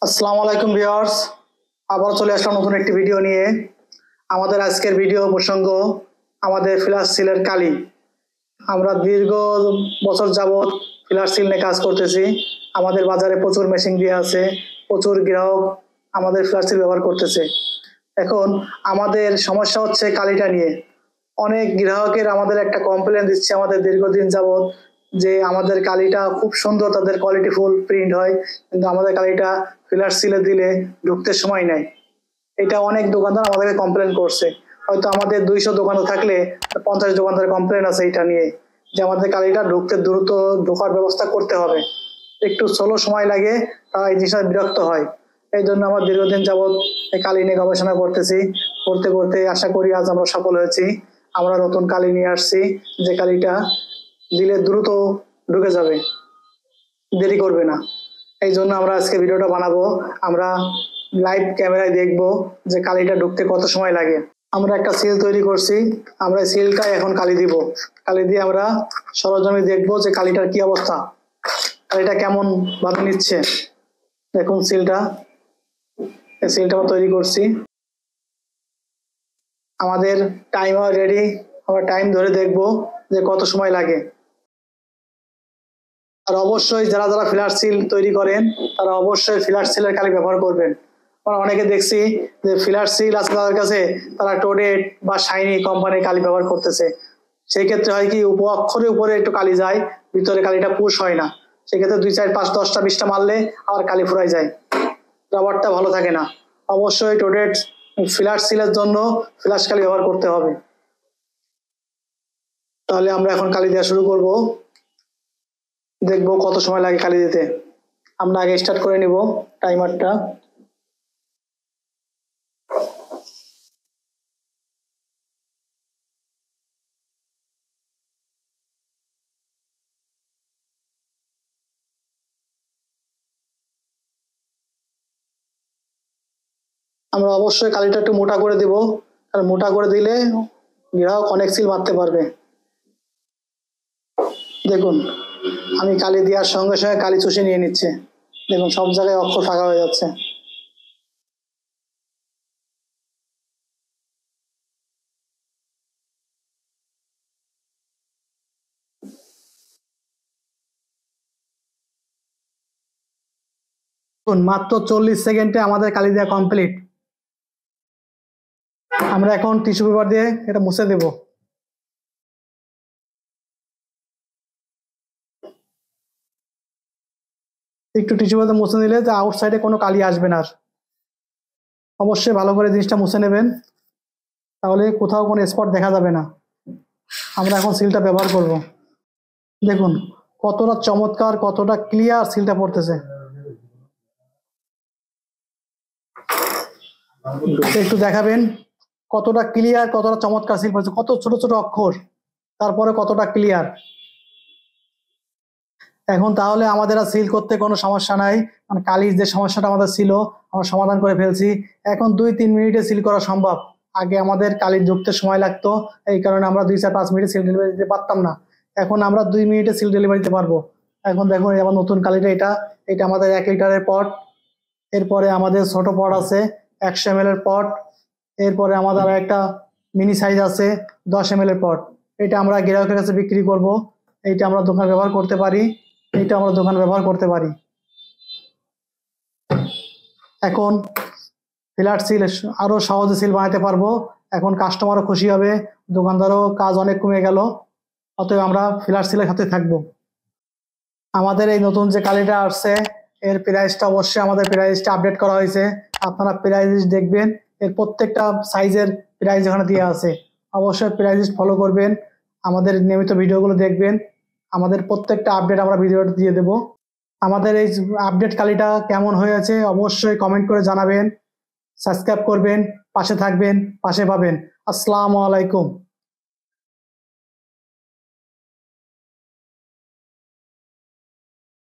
আসসালামু আলাইকুম ভিউয়ার্স, আবার চলে আসলাম নতুন একটি ভিডিও নিয়ে। আমাদের আজকের ভিডিও প্রসঙ্গ আমাদের ফ্ল্যাশ সিলের কালি। আমরা দীর্ঘ বছর যাবত ফ্ল্যাশ সিল নিয়ে কাজ করতেছি। আমাদের বাজারে প্রচুর মেশিন দিয়ে আছে, প্রচুর গ্রাহক আমাদের ফ্ল্যাশ সিল ব্যবহার করতেছে। এখন আমাদের সমস্যা হচ্ছে কালিটা নিয়ে। অনেক গ্রাহকের আমাদের একটা কমপ্লেন দিচ্ছে আমাদের দীর্ঘদিন যাবত যে আমাদের কালিটা খুব সুন্দর, তাদের কোয়ালিটিফুল প্রিন্ট হয়, কিন্তু আমাদের কালিটা ফিলার সিলে দিলে ঢুকতে সময় নেয়। এটা অনেক দোকানদার আমাদেরকে কমপ্লেন করছে। হয়তো আমাদের 200 দোকানে থাকলে 50 দোকানদার কমপ্লেন আছে এটা নিয়ে, যে আমাদের কালিটা ঢুকতে দ্রুত ঢোকার ব্যবস্থা করতে হবে। একটু স্লো সময় লাগে, তারা এই জিনিসটা বিরক্ত হয়। এই জন্য আমরা দীর্ঘদিন যাবৎ এই কালি নিয়ে গবেষণা করতেছি। করতে করতে আশা করি আজ আমরা সফল হয়েছি। আমরা নতুন কালি নিয়ে আসছি, যে কালিটা দিলে দ্রুত ঢুকে যাবে, দেরি করবে না। এই জন্য আমরা আজকে ভিডিওটা বানাবো। আমরা লাইভ ক্যামেরায় দেখবো যে কালিটা ঢুকতে কত সময় লাগে। আমরা একটা সিল তৈরি করছি, আমরা সিলটা এখন কালি দিব। কালি দিয়ে আমরা সরজমিনে দেখবো যে কালিটার কি অবস্থা, কালিটা কেমন ভাবে নিচ্ছে। দেখুন সিলটা, এই সিলটা আমরা তৈরি করছি। আমাদের টাইমার রেডি, আমরা টাইম ধরে দেখবো যে কত সময় লাগে। আর অবশ্যই যারা যারা ফ্ল্যাশ সিল তৈরি করেন তারা অবশ্যই ফ্ল্যাশ সিলের কালি ব্যবহার করবেন। আমরা অনেকে দেখছি যে ফ্ল্যাশ সিল আছে তাদের কাছে, তারা টোডেট বা শাইনি কোম্পানির কালি ব্যবহার করতেছে। সেই ক্ষেত্রে হয় কি, অক্ষরের উপরে একটু কালি যায়, ভিতরে কালিটা পুশ হয় না। সেক্ষেত্রে 2, 4, 5, 10টা 20টা মারলে আবার কালি ফুরাই যায়, রাবারটা ভালো থাকে না। অবশ্যই টোডেট ফ্ল্যাশ সিলের জন্য ফ্ল্যাশ কালি ব্যবহার করতে হবে। তাহলে আমরা এখন কালি দেওয়া শুরু করব, দেখবো কত সময় লাগে কালি দিতে। আমরা আগে স্টার্ট করে নিব টাইমারটা। আমরা অবশ্যই কালিটা একটু মোটা করে দিব, কারণ মোটা করে দিলে গ্রাহক অনেক সিল মারতে পারবে। দেখুন আমি কালি দেওয়ার সঙ্গে সঙ্গে কালি চুষে নিয়ে নিচ্ছে। দেখুন সব জায়গায় অক্ষর ফাঁকা হয়ে যাচ্ছে। মাত্র 40 সেকেন্ডে আমাদের কালি দেওয়া কমপ্লিট। আমরা এখন টিস্যু পেপার দিয়ে এটা মুছে দেব। একটু টিস্যু পেপার মুছে নিলে যে আউটসাইডে কোনো কালি আসবে না। অবশ্যই ভালো করে জিনিসটা মুছে নেবেন, তাহলে কোথাও কোনো স্পট দেখা যাবে না। আমরা এখন সিলটা ব্যবহার করব। দেখুন কতটা চমৎকার, কতটা ক্লিয়ার সিলটা পড়তেছে। একটু দেখাবেন কতটা ক্লিয়ার, কতটা চমৎকার সিল পড়ছে, কত ছোট ছোট অক্ষর, তারপরে কতটা ক্লিয়ার। এখন তাহলে আমাদের আর সিল করতে কোনো সমস্যা নাই, মানে কালির যে সমস্যাটা আমাদের ছিল আমরা সমাধান করে ফেলছি। এখন 2-3 মিনিটে সিল করা সম্ভব। আগে আমাদের কালি ঢুকতে সময় লাগতো, এই কারণে আমরা 2-4-5 মিনিটে সিল ডেলিভারি দিতে পারতাম না। এখন আমরা 2 মিনিটে সিল ডেলিভারি দিতে পারবো। এখন দেখুন আমার নতুন কালিটা, এটা আমাদের 1 লিটারের পট। এরপরে আমাদের ছোট পট আছে 100 ml এর পট। এরপরে আমাদের আর একটা মিনি সাইজ আছে 10 ml এর পট। এটা আমরা গ্রাহকের কাছে বিক্রি করব। এইটা আমরা দোকান ব্যবহার করতে পারি, এইটা আমরা দোকান ব্যবহার করতে পারি। এখন ফ্ল্যাট সিল আরো সহজে সিল বানাতে পারবো। এখন কাস্টমারও খুশি হবে, দোকানদারও কাজ অনেক কমে গেল। অতএব আমরা ফ্ল্যাট সিলের সাথে থাকবো। আমাদের এই নতুন যে কালিটা আসছে এর প্রাইসটা অবশ্যই আমাদের প্রাইসটা আপডেট করা হয়েছে। আপনারা প্রাইস দেখবেন, এর প্রত্যেকটা সাইজের প্রাইস এখানে দেওয়া আছে। অবশ্যই প্রাইস ফলো করবেন, আমাদের নিয়মিত ভিডিওগুলো দেখবেন। আমাদের প্রত্যেকটা আপডেট আমরা ভিডিওতে দিয়ে দেব। আমাদের এই আপডেট কালিটা কেমন হয়েছে অবশ্যই কমেন্ট করে জানাবেন। সাবস্ক্রাইব করবেন, পাশে থাকবেন, পাশে পাবেন। আসসালামু আলাইকুম।